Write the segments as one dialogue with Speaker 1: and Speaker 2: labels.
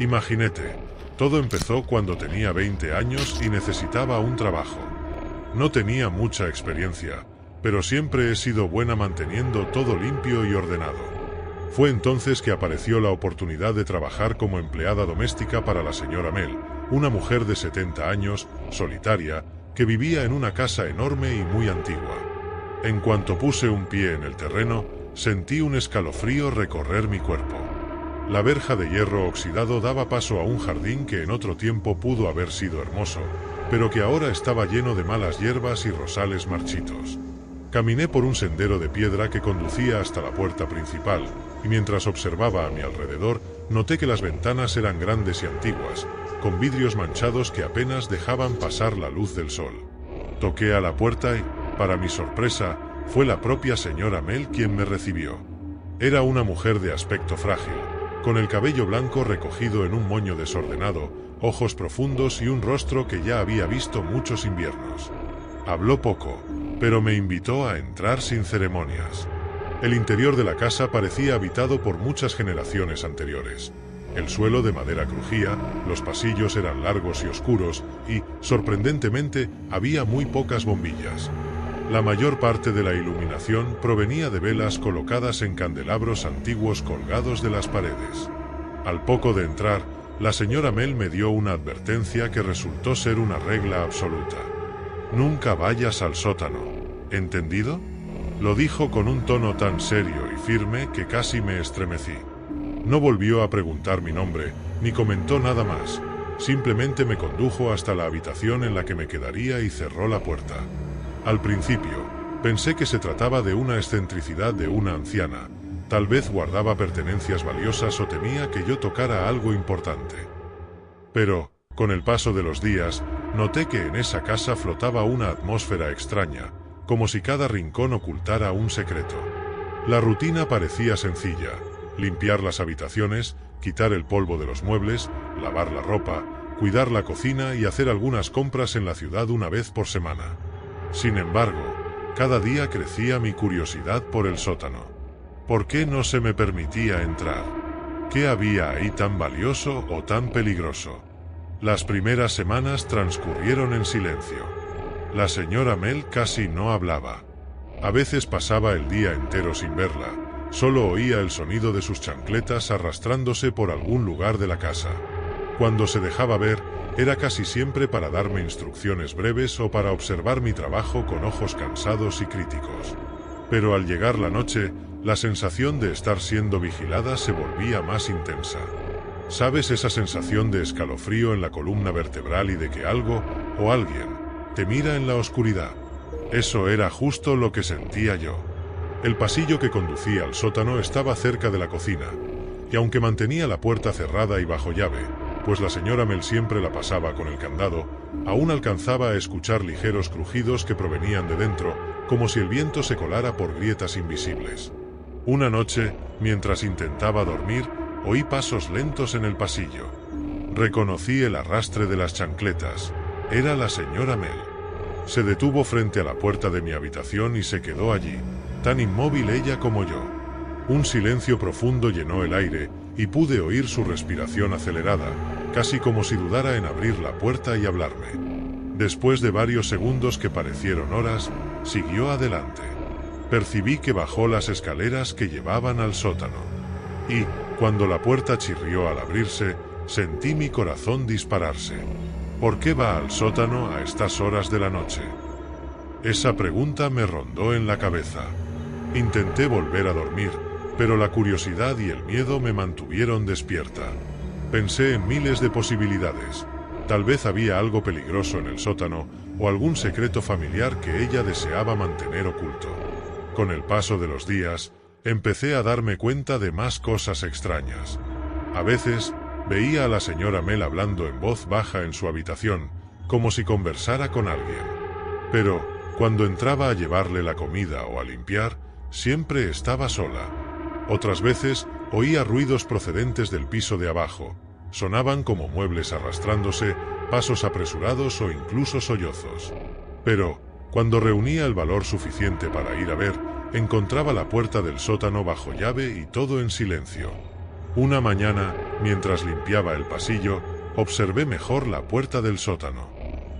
Speaker 1: Imagínate, todo empezó cuando tenía 20 años y necesitaba un trabajo. No tenía mucha experiencia, pero siempre he sido buena manteniendo todo limpio y ordenado. Fue entonces que apareció la oportunidad de trabajar como empleada doméstica para la señora Mel, una mujer de 70 años, solitaria, que vivía en una casa enorme y muy antigua. En cuanto puse un pie en el terreno, sentí un escalofrío recorrer mi cuerpo. La verja de hierro oxidado daba paso a un jardín que en otro tiempo pudo haber sido hermoso, pero que ahora estaba lleno de malas hierbas y rosales marchitos. Caminé por un sendero de piedra que conducía hasta la puerta principal, y mientras observaba a mi alrededor, noté que las ventanas eran grandes y antiguas, con vidrios manchados que apenas dejaban pasar la luz del sol. Toqué a la puerta y, para mi sorpresa, fue la propia señora Mel quien me recibió. Era una mujer de aspecto frágil, con el cabello blanco recogido en un moño desordenado, ojos profundos y un rostro que ya había visto muchos inviernos. Habló poco, pero me invitó a entrar sin ceremonias. El interior de la casa parecía habitado por muchas generaciones anteriores. El suelo de madera crujía, los pasillos eran largos y oscuros, y, sorprendentemente, había muy pocas bombillas. La mayor parte de la iluminación provenía de velas colocadas en candelabros antiguos colgados de las paredes. Al poco de entrar, la señora Mel me dio una advertencia que resultó ser una regla absoluta. Nunca vayas al sótano, ¿entendido? Lo dijo con un tono tan serio y firme que casi me estremecí. No volvió a preguntar mi nombre, ni comentó nada más. Simplemente me condujo hasta la habitación en la que me quedaría y cerró la puerta. Al principio, pensé que se trataba de una excentricidad de una anciana. Tal vez guardaba pertenencias valiosas o temía que yo tocara algo importante. Pero, con el paso de los días, noté que en esa casa flotaba una atmósfera extraña, como si cada rincón ocultara un secreto. La rutina parecía sencilla: limpiar las habitaciones, quitar el polvo de los muebles, lavar la ropa, cuidar la cocina y hacer algunas compras en la ciudad una vez por semana. Sin embargo, cada día crecía mi curiosidad por el sótano. ¿Por qué no se me permitía entrar? ¿Qué había ahí tan valioso o tan peligroso? Las primeras semanas transcurrieron en silencio. La señora Mel casi no hablaba. A veces pasaba el día entero sin verla. Solo oía el sonido de sus chancletas arrastrándose por algún lugar de la casa. Cuando se dejaba ver, era casi siempre para darme instrucciones breves o para observar mi trabajo con ojos cansados y críticos. Pero al llegar la noche, la sensación de estar siendo vigilada se volvía más intensa. ¿Sabes esa sensación de escalofrío en la columna vertebral y de que algo, o alguien, te mira en la oscuridad? Eso era justo lo que sentía yo. El pasillo que conducía al sótano estaba cerca de la cocina, y aunque mantenía la puerta cerrada y bajo llave, pues la señora Mel siempre la pasaba con el candado, aún alcanzaba a escuchar ligeros crujidos que provenían de dentro, como si el viento se colara por grietas invisibles. Una noche, mientras intentaba dormir, oí pasos lentos en el pasillo. Reconocí el arrastre de las chancletas. Era la señora Mel. Se detuvo frente a la puerta de mi habitación y se quedó allí, tan inmóvil ella como yo. Un silencio profundo llenó el aire, y pude oír su respiración acelerada, casi como si dudara en abrir la puerta y hablarme. Después de varios segundos que parecieron horas, siguió adelante. Percibí que bajó las escaleras que llevaban al sótano. Y, cuando la puerta chirrió al abrirse, sentí mi corazón dispararse. ¿Por qué va al sótano a estas horas de la noche? Esa pregunta me rondó en la cabeza. Intenté volver a dormir, pero la curiosidad y el miedo me mantuvieron despierta. Pensé en miles de posibilidades. Tal vez había algo peligroso en el sótano, o algún secreto familiar que ella deseaba mantener oculto. Con el paso de los días, empecé a darme cuenta de más cosas extrañas. A veces, veía a la señora Mel hablando en voz baja en su habitación, como si conversara con alguien. Pero, cuando entraba a llevarle la comida o a limpiar, siempre estaba sola. Otras veces, oía ruidos procedentes del piso de abajo. Sonaban como muebles arrastrándose, pasos apresurados o incluso sollozos. Pero, cuando reunía el valor suficiente para ir a ver, encontraba la puerta del sótano bajo llave y todo en silencio. Una mañana, mientras limpiaba el pasillo, observé mejor la puerta del sótano.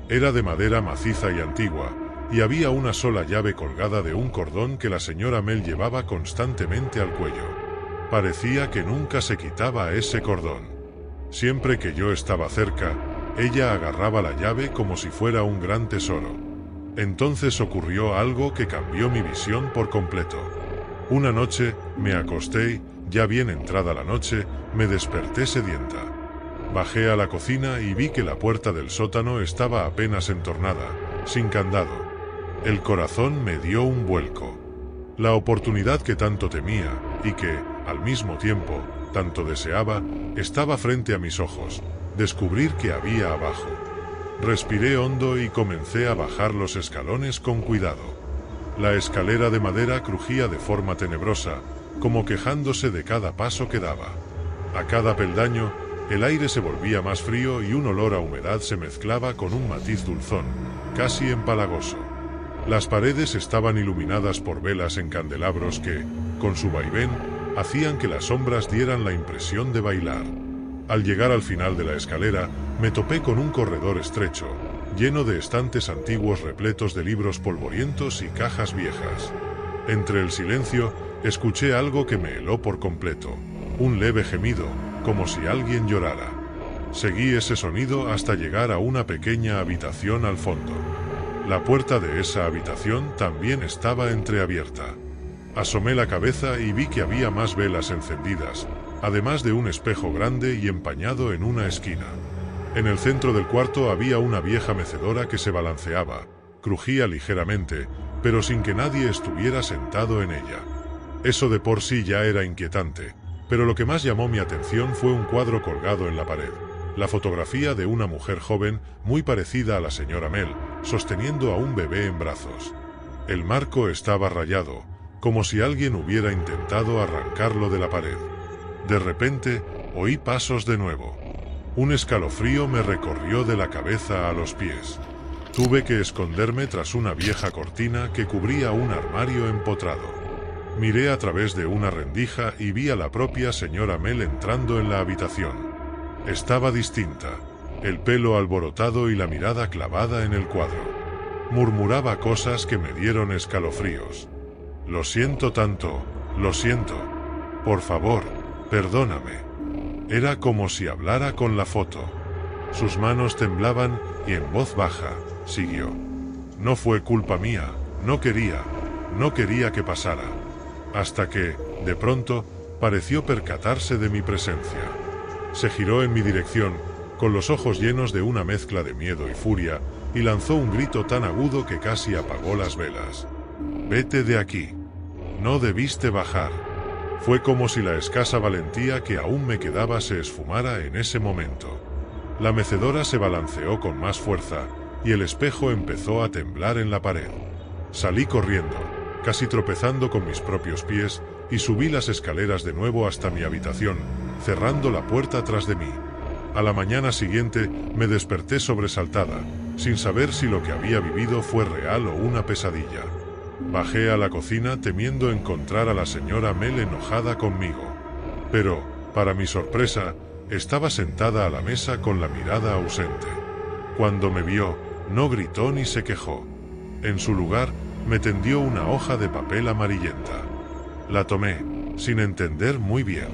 Speaker 1: Era de madera maciza y antigua, y había una sola llave colgada de un cordón que la señora Mel llevaba constantemente al cuello. Parecía que nunca se quitaba ese cordón. Siempre que yo estaba cerca, ella agarraba la llave como si fuera un gran tesoro. Entonces ocurrió algo que cambió mi visión por completo. Una noche, me acosté, ya bien entrada la noche, me desperté sedienta. Bajé a la cocina y vi que la puerta del sótano estaba apenas entornada, sin candado. El corazón me dio un vuelco. La oportunidad que tanto temía, y que, al mismo tiempo, tanto deseaba, estaba frente a mis ojos, descubrir qué había abajo. Respiré hondo y comencé a bajar los escalones con cuidado. La escalera de madera crujía de forma tenebrosa, como quejándose de cada paso que daba. A cada peldaño, el aire se volvía más frío y un olor a humedad se mezclaba con un matiz dulzón, casi empalagoso. Las paredes estaban iluminadas por velas en candelabros que, con su vaivén, hacían que las sombras dieran la impresión de bailar. Al llegar al final de la escalera, me topé con un corredor estrecho, lleno de estantes antiguos repletos de libros polvorientos y cajas viejas. Entre el silencio, escuché algo que me heló por completo, un leve gemido, como si alguien llorara. Seguí ese sonido hasta llegar a una pequeña habitación al fondo. La puerta de esa habitación también estaba entreabierta. Asomé la cabeza y vi que había más velas encendidas, además de un espejo grande y empañado en una esquina. En el centro del cuarto había una vieja mecedora que se balanceaba, crujía ligeramente, pero sin que nadie estuviera sentado en ella. Eso de por sí ya era inquietante, pero lo que más llamó mi atención fue un cuadro colgado en la pared. La fotografía de una mujer joven, muy parecida a la señora Mel, sosteniendo a un bebé en brazos. El marco estaba rayado, como si alguien hubiera intentado arrancarlo de la pared. De repente, oí pasos de nuevo. Un escalofrío me recorrió de la cabeza a los pies. Tuve que esconderme tras una vieja cortina que cubría un armario empotrado. Miré a través de una rendija y vi a la propia señora Mel entrando en la habitación. Estaba distinta, el pelo alborotado y la mirada clavada en el cuadro. Murmuraba cosas que me dieron escalofríos. Lo siento tanto, lo siento. Por favor, perdóname. Era como si hablara con la foto. Sus manos temblaban y en voz baja, siguió. No fue culpa mía, no quería que pasara. Hasta que, de pronto, pareció percatarse de mi presencia. Se giró en mi dirección, con los ojos llenos de una mezcla de miedo y furia, y lanzó un grito tan agudo que casi apagó las velas. «Vete de aquí. No debiste bajar». Fue como si la escasa valentía que aún me quedaba se esfumara en ese momento. La mecedora se balanceó con más fuerza, y el espejo empezó a temblar en la pared. Salí corriendo, casi tropezando con mis propios pies, y subí las escaleras de nuevo hasta mi habitación, cerrando la puerta tras de mí. A la mañana siguiente me desperté sobresaltada, sin saber si lo que había vivido fue real o una pesadilla. Bajé a la cocina temiendo encontrar a la señora Mel enojada conmigo. Pero, para mi sorpresa, estaba sentada a la mesa con la mirada ausente. Cuando me vio, no gritó ni se quejó. En su lugar, me tendió una hoja de papel amarillenta. La tomé, sin entender muy bien.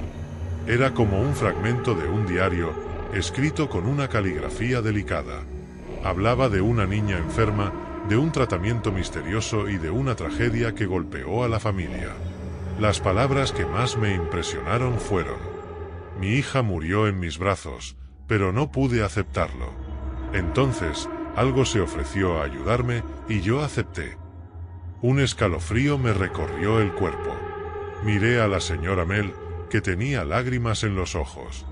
Speaker 1: Era como un fragmento de un diario, escrito con una caligrafía delicada. Hablaba de una niña enferma, de un tratamiento misterioso y de una tragedia que golpeó a la familia. Las palabras que más me impresionaron fueron: mi hija murió en mis brazos, pero no pude aceptarlo. Entonces, algo se ofreció a ayudarme y yo acepté. Un escalofrío me recorrió el cuerpo. Miré a la señora Mel, que tenía lágrimas en los ojos.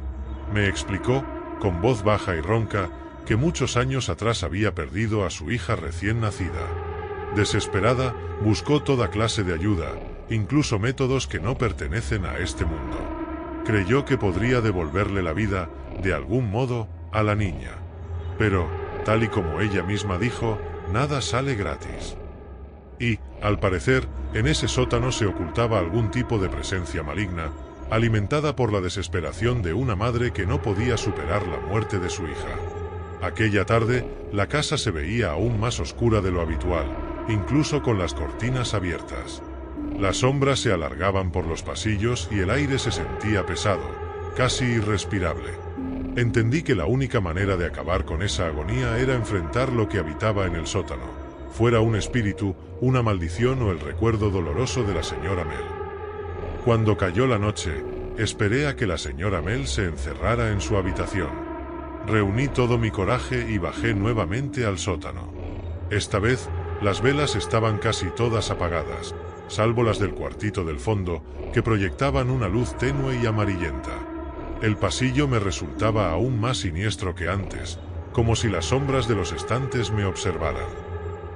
Speaker 1: Me explicó, con voz baja y ronca, que muchos años atrás había perdido a su hija recién nacida. Desesperada, buscó toda clase de ayuda, incluso métodos que no pertenecen a este mundo. Creyó que podría devolverle la vida, de algún modo, a la niña. Pero, tal y como ella misma dijo, nada sale gratis. Y, al parecer, en ese sótano se ocultaba algún tipo de presencia maligna, alimentada por la desesperación de una madre que no podía superar la muerte de su hija. Aquella tarde, la casa se veía aún más oscura de lo habitual, incluso con las cortinas abiertas. Las sombras se alargaban por los pasillos y el aire se sentía pesado, casi irrespirable. Entendí que la única manera de acabar con esa agonía era enfrentar lo que habitaba en el sótano, fuera un espíritu, una maldición o el recuerdo doloroso de la señora Mel. Cuando cayó la noche, esperé a que la señora Mel se encerrara en su habitación. Reuní todo mi coraje y bajé nuevamente al sótano. Esta vez, las velas estaban casi todas apagadas, salvo las del cuartito del fondo, que proyectaban una luz tenue y amarillenta. El pasillo me resultaba aún más siniestro que antes, como si las sombras de los estantes me observaran.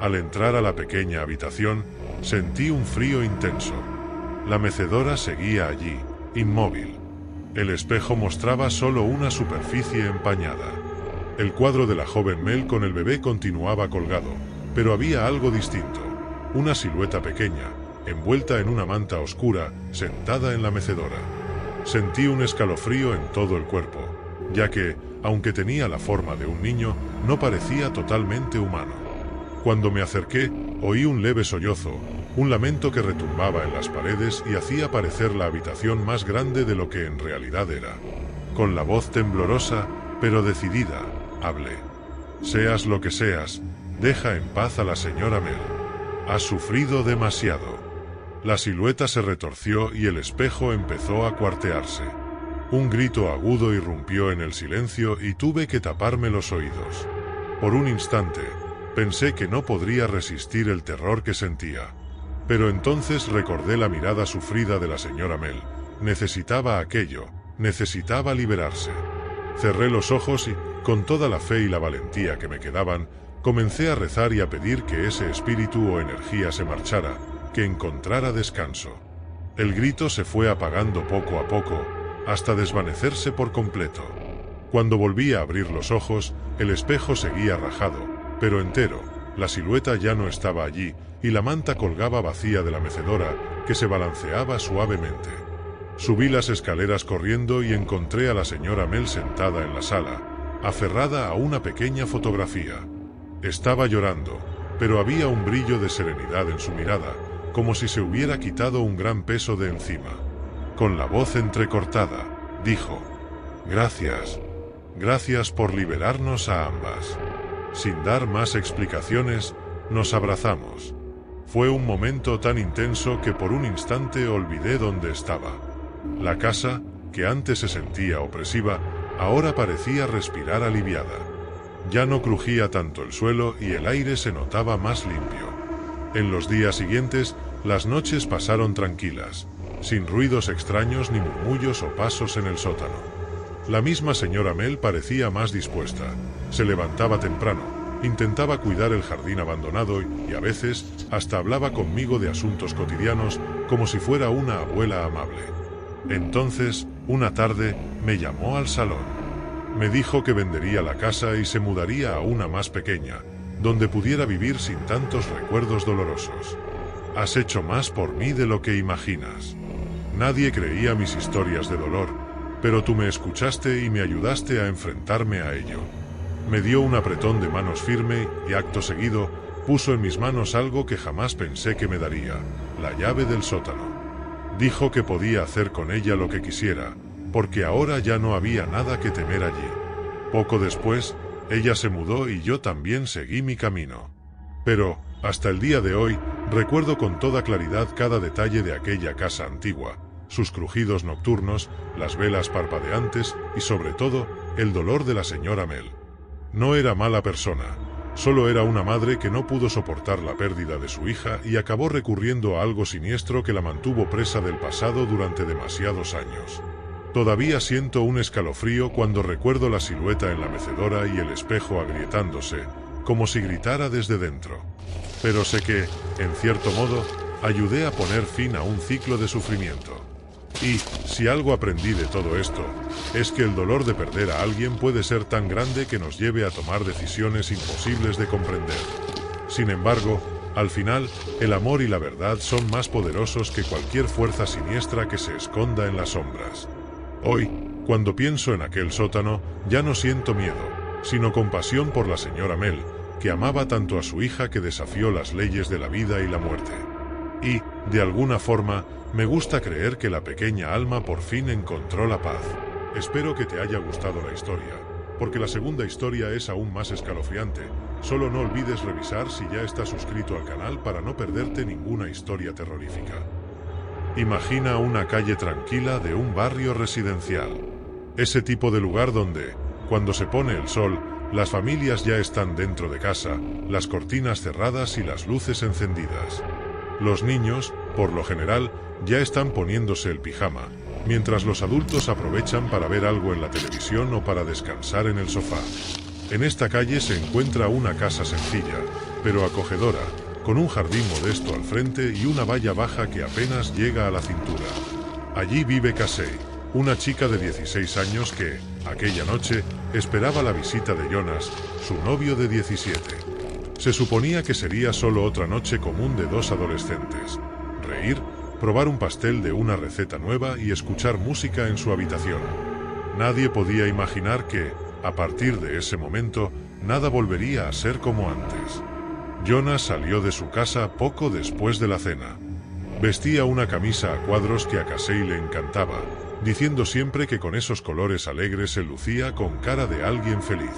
Speaker 1: Al entrar a la pequeña habitación, sentí un frío intenso. La mecedora seguía allí, inmóvil. El espejo mostraba solo una superficie empañada. El cuadro de la joven Mel con el bebé continuaba colgado, pero había algo distinto. Una silueta pequeña, envuelta en una manta oscura, sentada en la mecedora. Sentí un escalofrío en todo el cuerpo, ya que, aunque tenía la forma de un niño, no parecía totalmente humano. Cuando me acerqué, oí un leve sollozo, un lamento que retumbaba en las paredes y hacía parecer la habitación más grande de lo que en realidad era. Con la voz temblorosa, pero decidida, hablé. Seas lo que seas, deja en paz a la señora Mel. Ha sufrido demasiado. La silueta se retorció y el espejo empezó a cuartearse. Un grito agudo irrumpió en el silencio y tuve que taparme los oídos. Por un instante, pensé que no podría resistir el terror que sentía. Pero entonces recordé la mirada sufrida de la señora Mel. Necesitaba aquello, necesitaba liberarse. Cerré los ojos y, con toda la fe y la valentía que me quedaban, comencé a rezar y a pedir que ese espíritu o energía se marchara, que encontrara descanso. El grito se fue apagando poco a poco, hasta desvanecerse por completo. Cuando volví a abrir los ojos, el espejo seguía rajado, pero entero. La silueta ya no estaba allí, y la manta colgaba vacía de la mecedora, que se balanceaba suavemente. Subí las escaleras corriendo y encontré a la señora Mel sentada en la sala, aferrada a una pequeña fotografía. Estaba llorando, pero había un brillo de serenidad en su mirada, como si se hubiera quitado un gran peso de encima. Con la voz entrecortada, dijo: «Gracias. Gracias por liberarnos a ambas». Sin dar más explicaciones, nos abrazamos. Fue un momento tan intenso que por un instante olvidé dónde estaba. La casa, que antes se sentía opresiva, ahora parecía respirar aliviada. Ya no crujía tanto el suelo y el aire se notaba más limpio. En los días siguientes, las noches pasaron tranquilas, sin ruidos extraños ni murmullos o pasos en el sótano. La misma señora Mel parecía más dispuesta. Se levantaba temprano, intentaba cuidar el jardín abandonado y a veces hasta hablaba conmigo de asuntos cotidianos como si fuera una abuela amable. Entonces, una tarde, me llamó al salón. Me dijo que vendería la casa y se mudaría a una más pequeña, donde pudiera vivir sin tantos recuerdos dolorosos. Has hecho más por mí de lo que imaginas. Nadie creía mis historias de dolor, pero tú me escuchaste y me ayudaste a enfrentarme a ello. Me dio un apretón de manos firme y acto seguido puso en mis manos algo que jamás pensé que me daría, la llave del sótano. Dijo que podía hacer con ella lo que quisiera, porque ahora ya no había nada que temer allí. Poco después, ella se mudó y yo también seguí mi camino. Pero, hasta el día de hoy, recuerdo con toda claridad cada detalle de aquella casa antigua, sus crujidos nocturnos, las velas parpadeantes y sobre todo, el dolor de la señora Mel. No era mala persona, solo era una madre que no pudo soportar la pérdida de su hija y acabó recurriendo a algo siniestro que la mantuvo presa del pasado durante demasiados años. Todavía siento un escalofrío cuando recuerdo la silueta en la mecedora y el espejo agrietándose, como si gritara desde dentro. Pero sé que, en cierto modo, ayudé a poner fin a un ciclo de sufrimiento. Y, si algo aprendí de todo esto, es que el dolor de perder a alguien puede ser tan grande que nos lleve a tomar decisiones imposibles de comprender. Sin embargo, Al final, el amor y la verdad son más poderosos que cualquier fuerza siniestra que se esconda en las sombras. Hoy, cuando pienso en aquel sótano, ya no siento miedo, sino compasión por la señora Mel, que amaba tanto a su hija que desafió las leyes de la vida y la muerte. Y, de alguna forma, me gusta creer que la pequeña alma por fin encontró la paz. Espero que te haya gustado la historia, porque la segunda historia es aún más escalofriante. Solo no olvides revisar si ya estás suscrito al canal para no perderte ninguna historia terrorífica. Imagina una calle tranquila de un barrio residencial. Ese tipo de lugar donde, cuando se pone el sol, las familias ya están dentro de casa, las cortinas cerradas y las luces encendidas. Los niños, por lo general, ya están poniéndose el pijama, mientras los adultos aprovechan para ver algo en la televisión o para descansar en el sofá. En esta calle se encuentra una casa sencilla, pero acogedora, con un jardín modesto al frente y una valla baja que apenas llega a la cintura. Allí vive Casey, una chica de 16 años que, aquella noche, esperaba la visita de Jonas, su novio de 17. Se suponía que sería solo otra noche común de dos adolescentes. Reír, probar un pastel de una receta nueva y escuchar música en su habitación. Nadie podía imaginar que, a partir de ese momento, nada volvería a ser como antes. Jonas salió de su casa poco después de la cena. Vestía una camisa a cuadros que a Casey le encantaba, diciendo siempre que con esos colores alegres se lucía con cara de alguien feliz.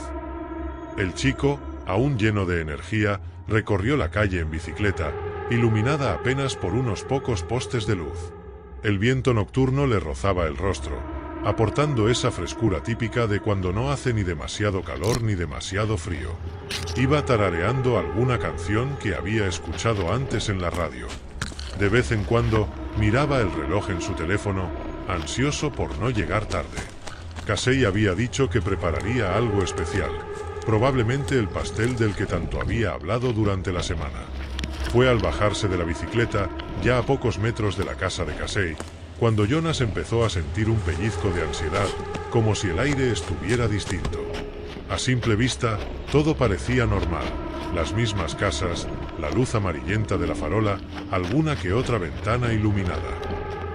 Speaker 1: El chico, aún lleno de energía, recorrió la calle en bicicleta, iluminada apenas por unos pocos postes de luz. El viento nocturno le rozaba el rostro, aportando esa frescura típica de cuando no hace ni demasiado calor ni demasiado frío. Iba tarareando alguna canción que había escuchado antes en la radio. De vez en cuando, miraba el reloj en su teléfono, ansioso por no llegar tarde. Casey había dicho que prepararía algo especial, probablemente el pastel del que tanto había hablado durante la semana. Fue al bajarse de la bicicleta, ya a pocos metros de la casa de Casey, cuando Jonas empezó a sentir un pellizco de ansiedad, como si el aire estuviera distinto. A simple vista, todo parecía normal, las mismas casas, la luz amarillenta de la farola, alguna que otra ventana iluminada.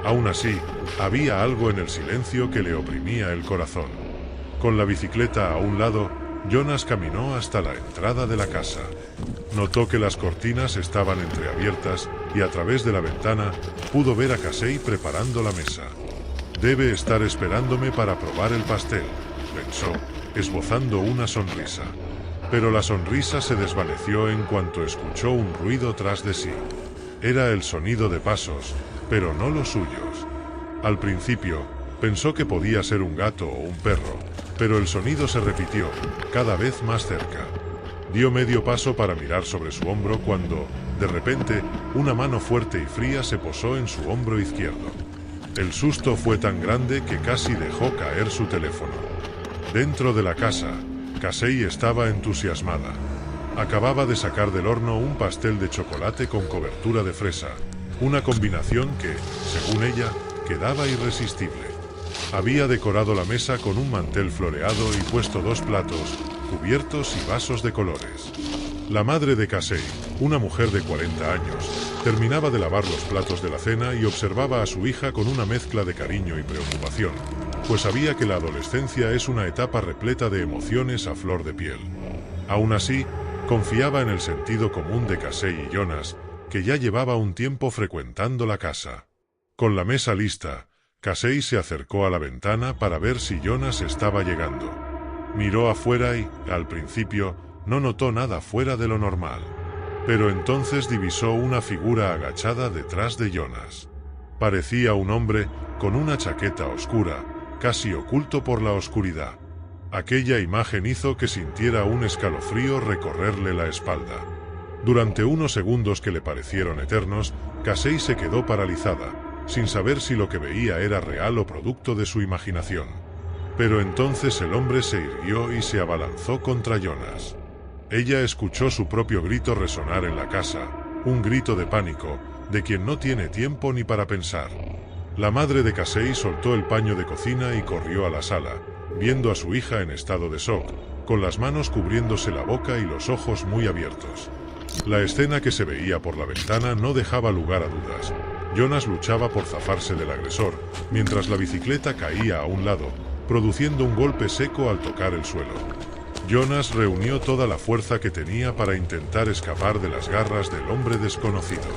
Speaker 1: Aún así, había algo en el silencio que le oprimía el corazón. Con la bicicleta a un lado, Jonas caminó hasta la entrada de la casa. Notó que las cortinas estaban entreabiertas y a través de la ventana pudo ver a Casey preparando la mesa. Debe estar esperándome para probar el pastel, pensó, esbozando una sonrisa. Pero la sonrisa se desvaneció en cuanto escuchó un ruido tras de sí. Era el sonido de pasos, pero no los suyos. Al principio, pensó que podía ser un gato o un perro, pero el sonido se repitió, cada vez más cerca. Dio medio paso para mirar sobre su hombro cuando, de repente, una mano fuerte y fría se posó en su hombro izquierdo. El susto fue tan grande que casi dejó caer su teléfono. Dentro de la casa, Casey estaba entusiasmada. Acababa de sacar del horno un pastel de chocolate con cobertura de fresa, una combinación que, según ella, quedaba irresistible. Había decorado la mesa con un mantel floreado y puesto dos platos, cubiertos y vasos de colores. La madre de Casey, una mujer de 40 años, terminaba de lavar los platos de la cena y observaba a su hija con una mezcla de cariño y preocupación, pues sabía que la adolescencia es una etapa repleta de emociones a flor de piel. Aún así, confiaba en el sentido común de Casey y Jonas, que ya llevaba un tiempo frecuentando la casa. Con la mesa lista, Casey se acercó a la ventana para ver si Jonas estaba llegando. Miró afuera y, al principio, no notó nada fuera de lo normal. Pero entonces divisó una figura agachada detrás de Jonas. Parecía un hombre, con una chaqueta oscura, casi oculto por la oscuridad. Aquella imagen hizo que sintiera un escalofrío recorrerle la espalda. Durante unos segundos que le parecieron eternos, Casey se quedó paralizada, sin saber si lo que veía era real o producto de su imaginación. Pero entonces el hombre se irguió y se abalanzó contra Jonas. Ella escuchó su propio grito resonar en la casa, un grito de pánico, de quien no tiene tiempo ni para pensar. La madre de Casey soltó el paño de cocina y corrió a la sala, viendo a su hija en estado de shock, con las manos cubriéndose la boca y los ojos muy abiertos. La escena que se veía por la ventana no dejaba lugar a dudas. Jonas luchaba por zafarse del agresor, mientras la bicicleta caía a un lado, produciendo un golpe seco al tocar el suelo. Jonas reunió toda la fuerza que tenía para intentar escapar de las garras del hombre desconocido.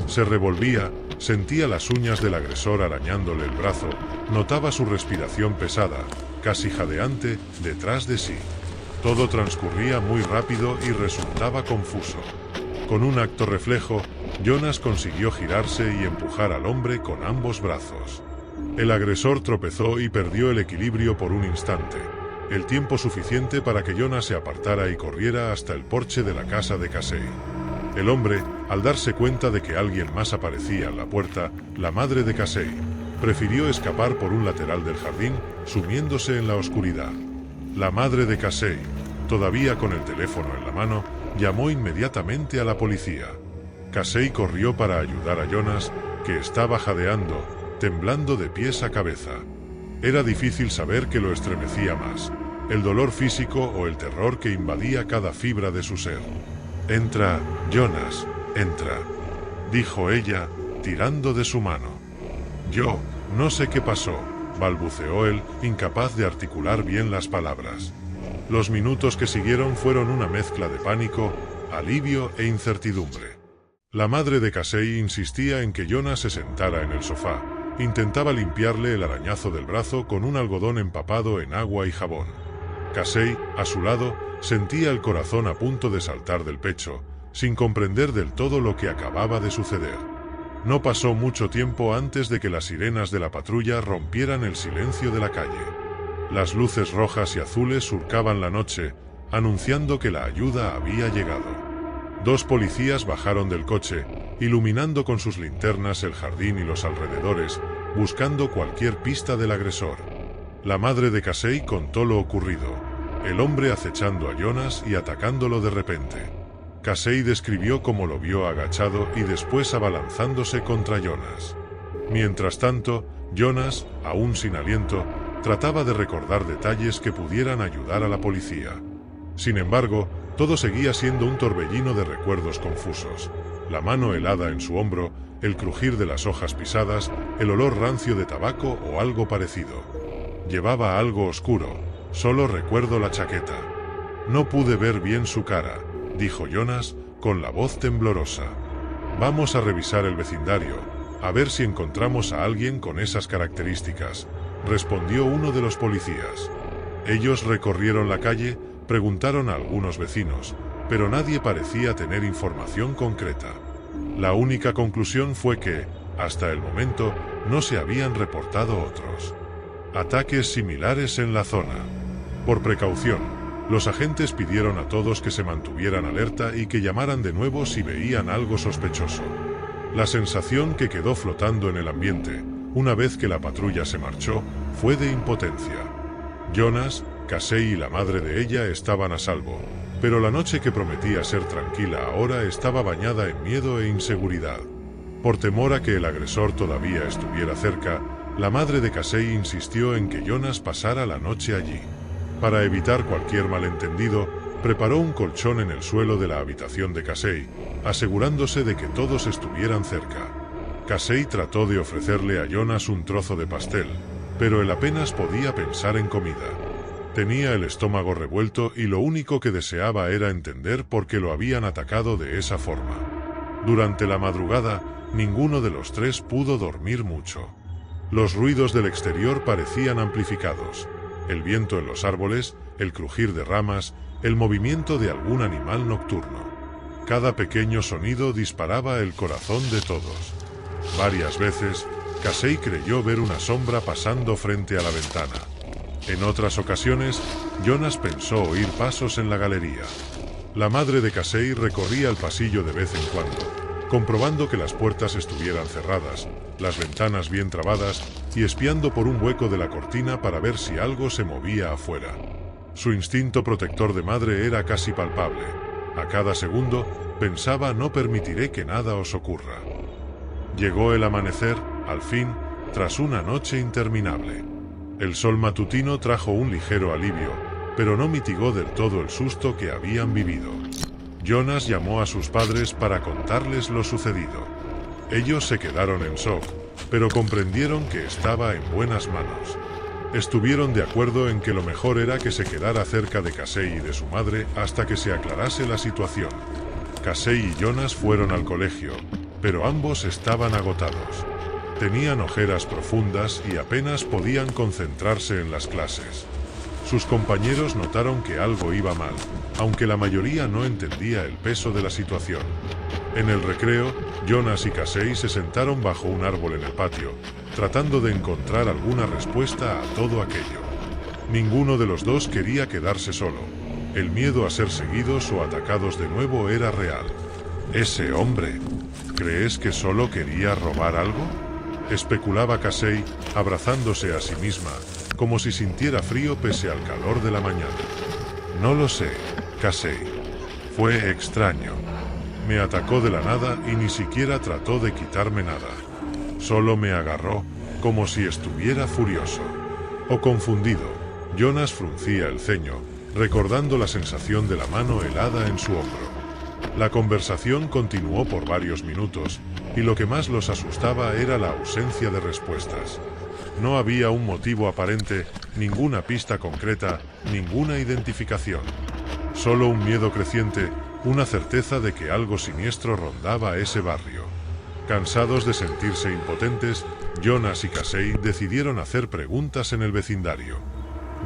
Speaker 1: Se revolvía, sentía las uñas del agresor arañándole el brazo, notaba su respiración pesada, casi jadeante, detrás de sí. Todo transcurría muy rápido y resultaba confuso. Con un acto reflejo, Jonas consiguió girarse y empujar al hombre con ambos brazos. El agresor tropezó y perdió el equilibrio por un instante, el tiempo suficiente para que Jonas se apartara y corriera hasta el porche de la casa de Casey. El hombre, al darse cuenta de que alguien más aparecía en la puerta, la madre de Casey, prefirió escapar por un lateral del jardín, sumiéndose en la oscuridad. La madre de Casey, todavía con el teléfono en la mano, llamó inmediatamente a la policía. Casey corrió para ayudar a Jonas, que estaba jadeando, temblando de pies a cabeza. Era difícil saber qué lo estremecía más, el dolor físico o el terror que invadía cada fibra de su ser. «Entra, Jonas, entra», dijo ella, tirando de su mano. «Yo, no sé qué pasó», balbuceó él, incapaz de articular bien las palabras. Los minutos que siguieron fueron una mezcla de pánico, alivio e incertidumbre. La madre de Casey insistía en que Jonas se sentara en el sofá. Intentaba limpiarle el arañazo del brazo con un algodón empapado en agua y jabón. Casey, a su lado, sentía el corazón a punto de saltar del pecho, sin comprender del todo lo que acababa de suceder. No pasó mucho tiempo antes de que las sirenas de la patrulla rompieran el silencio de la calle. Las luces rojas y azules surcaban la noche, anunciando que la ayuda había llegado. Dos policías bajaron del coche, iluminando con sus linternas el jardín y los alrededores, buscando cualquier pista del agresor. La madre de Casey contó lo ocurrido, el hombre acechando a Jonas y atacándolo de repente. Casey describió cómo lo vio agachado y después abalanzándose contra Jonas. Mientras tanto, Jonas, aún sin aliento, trataba de recordar detalles que pudieran ayudar a la policía. Sin embargo, todo seguía siendo un torbellino de recuerdos confusos. La mano helada en su hombro, el crujir de las hojas pisadas, el olor rancio de tabaco o algo parecido. Llevaba algo oscuro, solo recuerdo la chaqueta. No pude ver bien su cara, dijo Jonas, con la voz temblorosa. Vamos a revisar el vecindario, a ver si encontramos a alguien con esas características, respondió uno de los policías. Ellos recorrieron la calle, preguntaron a algunos vecinos, pero nadie parecía tener información concreta. La única conclusión fue que, hasta el momento, no se habían reportado otros ataques similares en la zona. Por precaución, los agentes pidieron a todos que se mantuvieran alerta y que llamaran de nuevo si veían algo sospechoso. La sensación que quedó flotando en el ambiente, una vez que la patrulla se marchó, fue de impotencia. Jonas, Casey y la madre de ella estaban a salvo, pero la noche que prometía ser tranquila ahora estaba bañada en miedo e inseguridad. Por temor a que el agresor todavía estuviera cerca, la madre de Casey insistió en que Jonas pasara la noche allí. Para evitar cualquier malentendido, preparó un colchón en el suelo de la habitación de Casey, asegurándose de que todos estuvieran cerca. Casey trató de ofrecerle a Jonas un trozo de pastel, pero él apenas podía pensar en comida. Tenía el estómago revuelto y lo único que deseaba era entender por qué lo habían atacado de esa forma. Durante la madrugada, ninguno de los tres pudo dormir mucho. Los ruidos del exterior parecían amplificados. El viento en los árboles, el crujir de ramas, el movimiento de algún animal nocturno. Cada pequeño sonido disparaba el corazón de todos. Varias veces, Casey creyó ver una sombra pasando frente a la ventana. En otras ocasiones, Jonas pensó oír pasos en la galería. La madre de Casey recorría el pasillo de vez en cuando, comprobando que las puertas estuvieran cerradas, las ventanas bien trabadas y espiando por un hueco de la cortina para ver si algo se movía afuera. Su instinto protector de madre era casi palpable. A cada segundo, pensaba: no permitiré que nada os ocurra. Llegó el amanecer, al fin, tras una noche interminable. El sol matutino trajo un ligero alivio, pero no mitigó del todo el susto que habían vivido. Jonas llamó a sus padres para contarles lo sucedido. Ellos se quedaron en shock, pero comprendieron que estaba en buenas manos. Estuvieron de acuerdo en que lo mejor era que se quedara cerca de Casey y de su madre hasta que se aclarase la situación. Casey y Jonas fueron al colegio, pero ambos estaban agotados. Tenían ojeras profundas y apenas podían concentrarse en las clases. Sus compañeros notaron que algo iba mal, aunque la mayoría no entendía el peso de la situación. En el recreo, Jonas y Casey se sentaron bajo un árbol en el patio, tratando de encontrar alguna respuesta a todo aquello. Ninguno de los dos quería quedarse solo. El miedo a ser seguidos o atacados de nuevo era real. «Ese hombre, ¿crees que solo quería robar algo?», especulaba Casey, abrazándose a sí misma, como si sintiera frío pese al calor de la mañana. «No lo sé, Casey. Fue extraño. Me atacó de la nada y ni siquiera trató de quitarme nada. Solo me agarró, como si estuviera furioso o confundido». Jonas fruncía el ceño, recordando la sensación de la mano helada en su hombro. La conversación continuó por varios minutos, y lo que más los asustaba era la ausencia de respuestas. No había un motivo aparente, ninguna pista concreta, ninguna identificación. Solo un miedo creciente, una certeza de que algo siniestro rondaba ese barrio. Cansados de sentirse impotentes, Jonas y Casey decidieron hacer preguntas en el vecindario.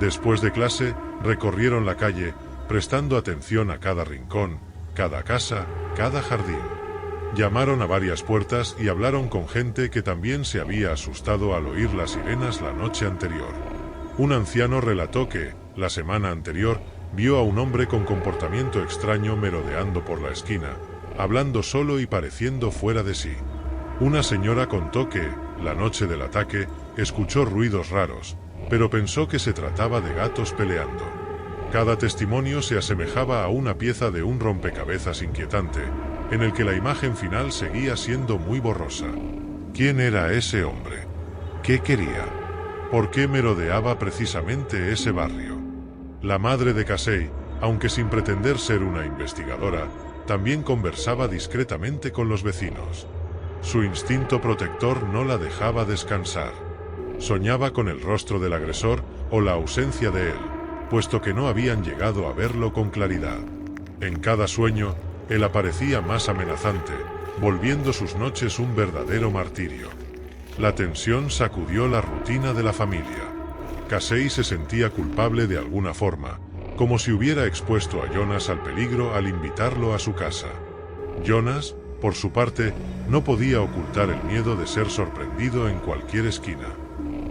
Speaker 1: Después de clase, recorrieron la calle, prestando atención a cada rincón, cada casa, cada jardín. Llamaron a varias puertas y hablaron con gente que también se había asustado al oír las sirenas la noche anterior. Un anciano relató que, la semana anterior, vio a un hombre con comportamiento extraño merodeando por la esquina, hablando solo y pareciendo fuera de sí. Una señora contó que, la noche del ataque, escuchó ruidos raros, pero pensó que se trataba de gatos peleando. Cada testimonio se asemejaba a una pieza de un rompecabezas inquietante, en el que la imagen final seguía siendo muy borrosa. ¿Quién era ese hombre? ¿Qué quería? ¿Por qué merodeaba precisamente ese barrio? La madre de Casey, aunque sin pretender ser una investigadora, también conversaba discretamente con los vecinos. Su instinto protector no la dejaba descansar. Soñaba con el rostro del agresor o la ausencia de él, puesto que no habían llegado a verlo con claridad. En cada sueño, él aparecía más amenazante, volviendo sus noches un verdadero martirio. La tensión sacudió la rutina de la familia. Casey se sentía culpable de alguna forma, como si hubiera expuesto a Jonas al peligro al invitarlo a su casa. Jonas, por su parte, no podía ocultar el miedo de ser sorprendido en cualquier esquina.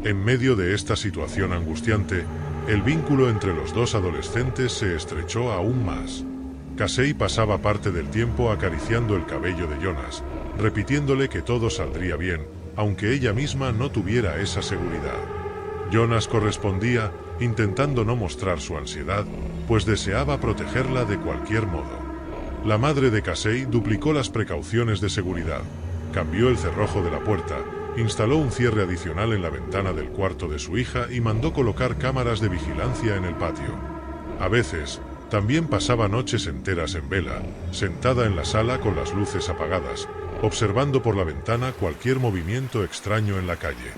Speaker 1: En medio de esta situación angustiante, el vínculo entre los dos adolescentes se estrechó aún más. Casey pasaba parte del tiempo acariciando el cabello de Jonas, repitiéndole que todo saldría bien, aunque ella misma no tuviera esa seguridad. Jonas correspondía, intentando no mostrar su ansiedad, pues deseaba protegerla de cualquier modo. La madre de Casey duplicó las precauciones de seguridad, cambió el cerrojo de la puerta, instaló un cierre adicional en la ventana del cuarto de su hija y mandó colocar cámaras de vigilancia en el patio. A veces, también pasaba noches enteras en vela, sentada en la sala con las luces apagadas, observando por la ventana cualquier movimiento extraño en la calle.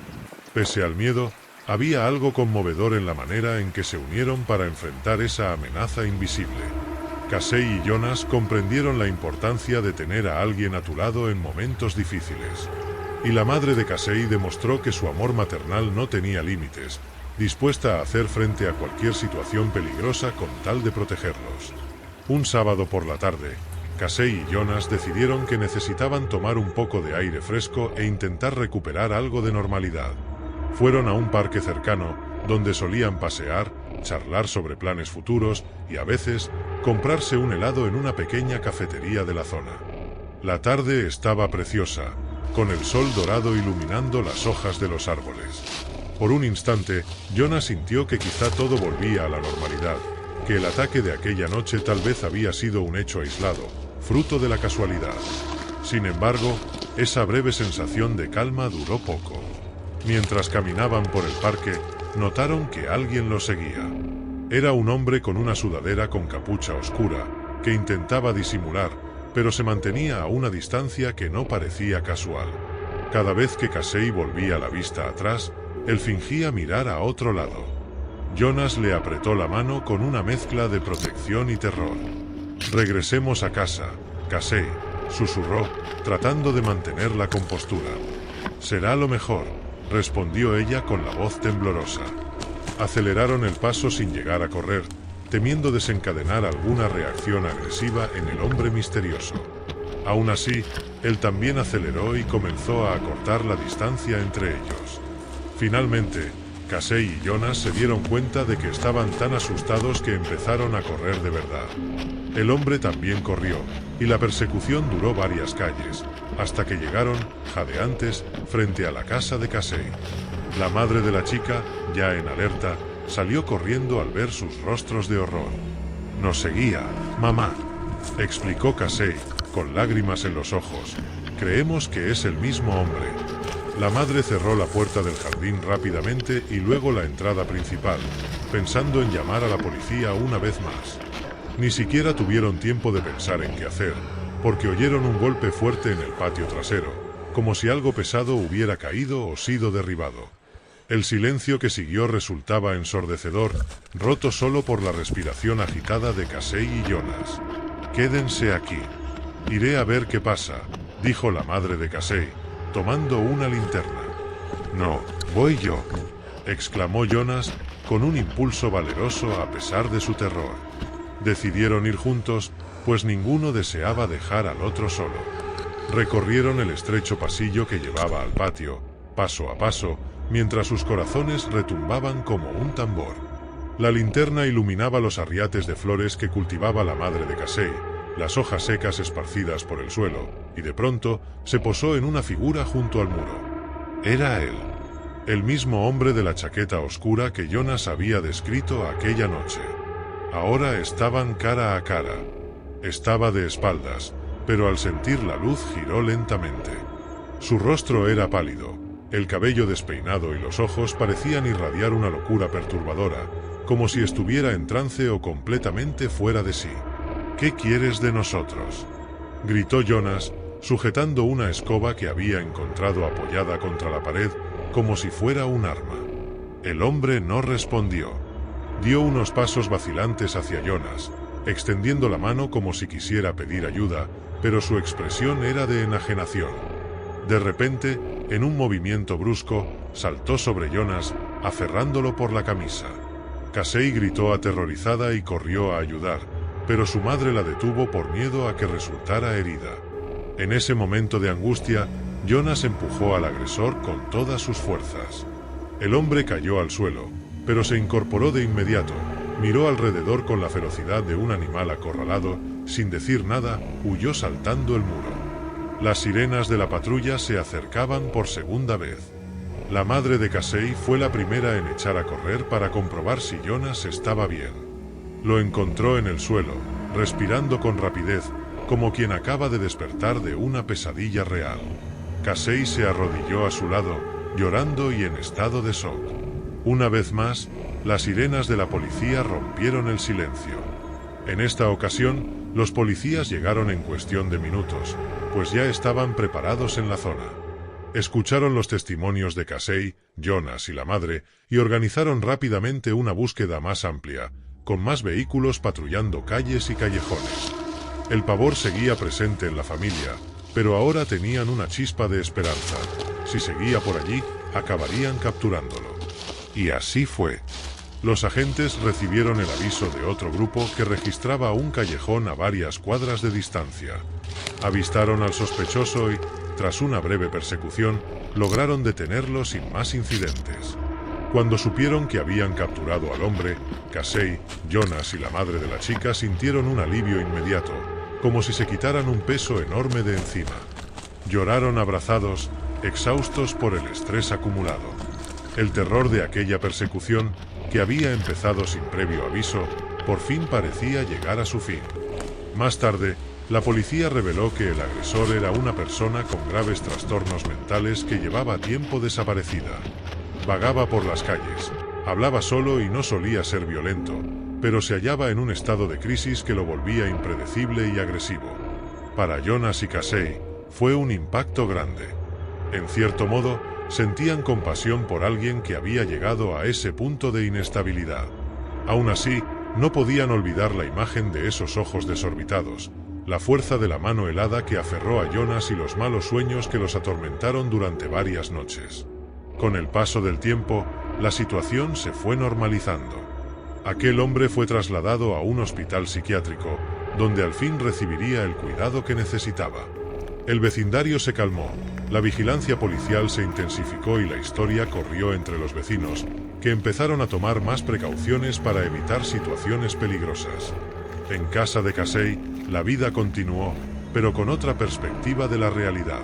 Speaker 1: Pese al miedo, había algo conmovedor en la manera en que se unieron para enfrentar esa amenaza invisible. Casey y Jonas comprendieron la importancia de tener a alguien a tu lado en momentos difíciles. Y la madre de Casey demostró que su amor maternal no tenía límites, dispuesta a hacer frente a cualquier situación peligrosa con tal de protegerlos. Un sábado por la tarde, Casey y Jonas decidieron que necesitaban tomar un poco de aire fresco e intentar recuperar algo de normalidad. Fueron a un parque cercano, donde solían pasear, charlar sobre planes futuros y, a veces, comprarse un helado en una pequeña cafetería de la zona. La tarde estaba preciosa, con el sol dorado iluminando las hojas de los árboles. Por un instante, Jonas sintió que quizá todo volvía a la normalidad, que el ataque de aquella noche tal vez había sido un hecho aislado, fruto de la casualidad. Sin embargo, esa breve sensación de calma duró poco. Mientras caminaban por el parque, notaron que alguien los seguía. Era un hombre con una sudadera con capucha oscura, que intentaba disimular, pero se mantenía a una distancia que no parecía casual. Cada vez que Casey volvía la vista atrás, él fingía mirar a otro lado. Jonas le apretó la mano con una mezcla de protección y terror. «Regresemos a casa, Casey», susurró, tratando de mantener la compostura. «Será lo mejor», respondió ella con la voz temblorosa. Aceleraron el paso sin llegar a correr, temiendo desencadenar alguna reacción agresiva en el hombre misterioso. Aún así, él también aceleró y comenzó a acortar la distancia entre ellos. Finalmente, Casey y Jonas se dieron cuenta de que estaban tan asustados que empezaron a correr de verdad. El hombre también corrió, y la persecución duró varias calles, hasta que llegaron, jadeantes, frente a la casa de Casey. La madre de la chica, ya en alerta, salió corriendo al ver sus rostros de horror. «Nos seguía, mamá», explicó Casey, con lágrimas en los ojos. «Creemos que es el mismo hombre». La madre cerró la puerta del jardín rápidamente y luego la entrada principal, pensando en llamar a la policía una vez más. Ni siquiera tuvieron tiempo de pensar en qué hacer, porque oyeron un golpe fuerte en el patio trasero, como si algo pesado hubiera caído o sido derribado. El silencio que siguió resultaba ensordecedor, roto solo por la respiración agitada de Casey y Jonas. «Quédense aquí. Iré a ver qué pasa», dijo la madre de Casey, tomando una linterna. «No, voy yo», exclamó Jonas, con un impulso valeroso a pesar de su terror. Decidieron ir juntos, pues ninguno deseaba dejar al otro solo. Recorrieron el estrecho pasillo que llevaba al patio, paso a paso, mientras sus corazones retumbaban como un tambor. La linterna iluminaba los arriates de flores que cultivaba la madre de Casey, las hojas secas esparcidas por el suelo, y de pronto se posó en una figura junto al muro. Era él, el mismo hombre de la chaqueta oscura que Jonas había descrito aquella noche. Ahora estaban cara a cara. Estaba de espaldas, pero al sentir la luz giró lentamente. Su rostro era pálido, el cabello despeinado y los ojos parecían irradiar una locura perturbadora, como si estuviera en trance o completamente fuera de sí. «¿Qué quieres de nosotros?», gritó Jonas, sujetando una escoba que había encontrado apoyada contra la pared, como si fuera un arma. El hombre no respondió. Dio unos pasos vacilantes hacia Jonas, extendiendo la mano como si quisiera pedir ayuda, pero su expresión era de enajenación. De repente, en un movimiento brusco, saltó sobre Jonas, aferrándolo por la camisa. Casey gritó aterrorizada y corrió a ayudar, pero su madre la detuvo por miedo a que resultara herida. En ese momento de angustia, Jonas empujó al agresor con todas sus fuerzas. El hombre cayó al suelo, pero se incorporó de inmediato, miró alrededor con la ferocidad de un animal acorralado, sin decir nada, huyó saltando el muro. Las sirenas de la patrulla se acercaban por segunda vez. La madre de Casey fue la primera en echar a correr para comprobar si Jonas estaba bien. Lo encontró en el suelo, respirando con rapidez, como quien acaba de despertar de una pesadilla real. Casey se arrodilló a su lado, llorando y en estado de shock. Una vez más, las sirenas de la policía rompieron el silencio. En esta ocasión, los policías llegaron en cuestión de minutos, pues ya estaban preparados en la zona. Escucharon los testimonios de Casey, Jonas y la madre, y organizaron rápidamente una búsqueda más amplia, con más vehículos patrullando calles y callejones. El pavor seguía presente en la familia, pero ahora tenían una chispa de esperanza. Si seguía por allí, acabarían capturándolo. Y así fue. Los agentes recibieron el aviso de otro grupo que registraba un callejón a varias cuadras de distancia. Avistaron al sospechoso y, tras una breve persecución, lograron detenerlo sin más incidentes. Cuando supieron que habían capturado al hombre, Casey, Jonas y la madre de la chica sintieron un alivio inmediato, como si se quitaran un peso enorme de encima. Lloraron abrazados, exhaustos por el estrés acumulado. El terror de aquella persecución, que había empezado sin previo aviso, por fin parecía llegar a su fin. Más tarde, la policía reveló que el agresor era una persona con graves trastornos mentales que llevaba tiempo desaparecida. Vagaba por las calles, hablaba solo y no solía ser violento, pero se hallaba en un estado de crisis que lo volvía impredecible y agresivo. Para Jonas y Casey, fue un impacto grande. En cierto modo, sentían compasión por alguien que había llegado a ese punto de inestabilidad. Aún así, no podían olvidar la imagen de esos ojos desorbitados, la fuerza de la mano helada que aferró a Jonas y los malos sueños que los atormentaron durante varias noches. Con el paso del tiempo, la situación se fue normalizando. Aquel hombre fue trasladado a un hospital psiquiátrico, donde al fin recibiría el cuidado que necesitaba. El vecindario se calmó, la vigilancia policial se intensificó y la historia corrió entre los vecinos, que empezaron a tomar más precauciones para evitar situaciones peligrosas. En casa de Casey, la vida continuó, pero con otra perspectiva de la realidad.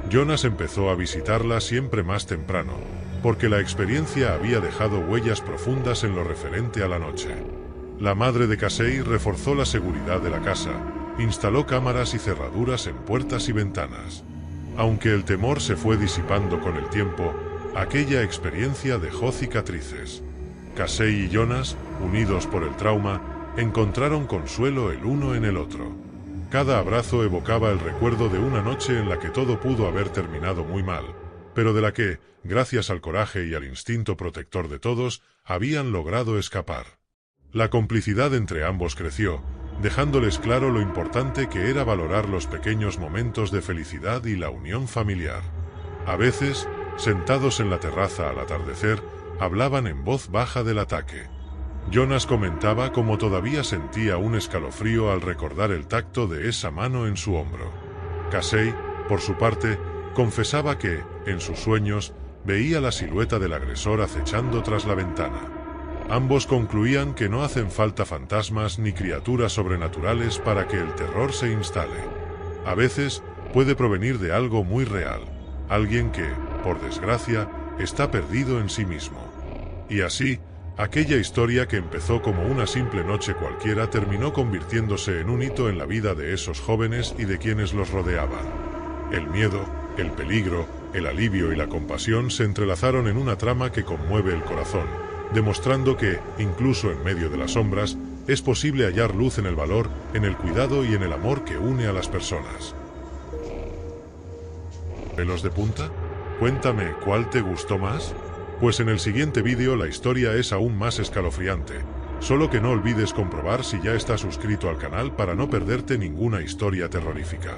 Speaker 1: Jonas empezó a visitarla siempre más temprano, porque la experiencia había dejado huellas profundas en lo referente a la noche. La madre de Casey reforzó la seguridad de la casa, instaló cámaras y cerraduras en puertas y ventanas. Aunque el temor se fue disipando con el tiempo, aquella experiencia dejó cicatrices. Casey y Jonas, unidos por el trauma, encontraron consuelo el uno en el otro. Cada abrazo evocaba el recuerdo de una noche en la que todo pudo haber terminado muy mal, pero de la que, gracias al coraje y al instinto protector de todos, habían logrado escapar. La complicidad entre ambos creció, dejándoles claro lo importante que era valorar los pequeños momentos de felicidad y la unión familiar. A veces, sentados en la terraza al atardecer, hablaban en voz baja del ataque. Jonas comentaba cómo todavía sentía un escalofrío al recordar el tacto de esa mano en su hombro. Casey, por su parte, confesaba que, en sus sueños, veía la silueta del agresor acechando tras la ventana. Ambos concluían que no hacen falta fantasmas ni criaturas sobrenaturales para que el terror se instale. A veces, puede provenir de algo muy real, alguien que, por desgracia, está perdido en sí mismo. Y así, aquella historia que empezó como una simple noche cualquiera terminó convirtiéndose en un hito en la vida de esos jóvenes y de quienes los rodeaban. El miedo, el peligro, el alivio y la compasión se entrelazaron en una trama que conmueve el corazón, demostrando que, incluso en medio de las sombras, es posible hallar luz en el valor, en el cuidado y en el amor que une a las personas. ¿Pelos de punta? Cuéntame, ¿cuál te gustó más? Pues en el siguiente vídeo la historia es aún más escalofriante, solo que no olvides comprobar si ya estás suscrito al canal para no perderte ninguna historia terrorífica.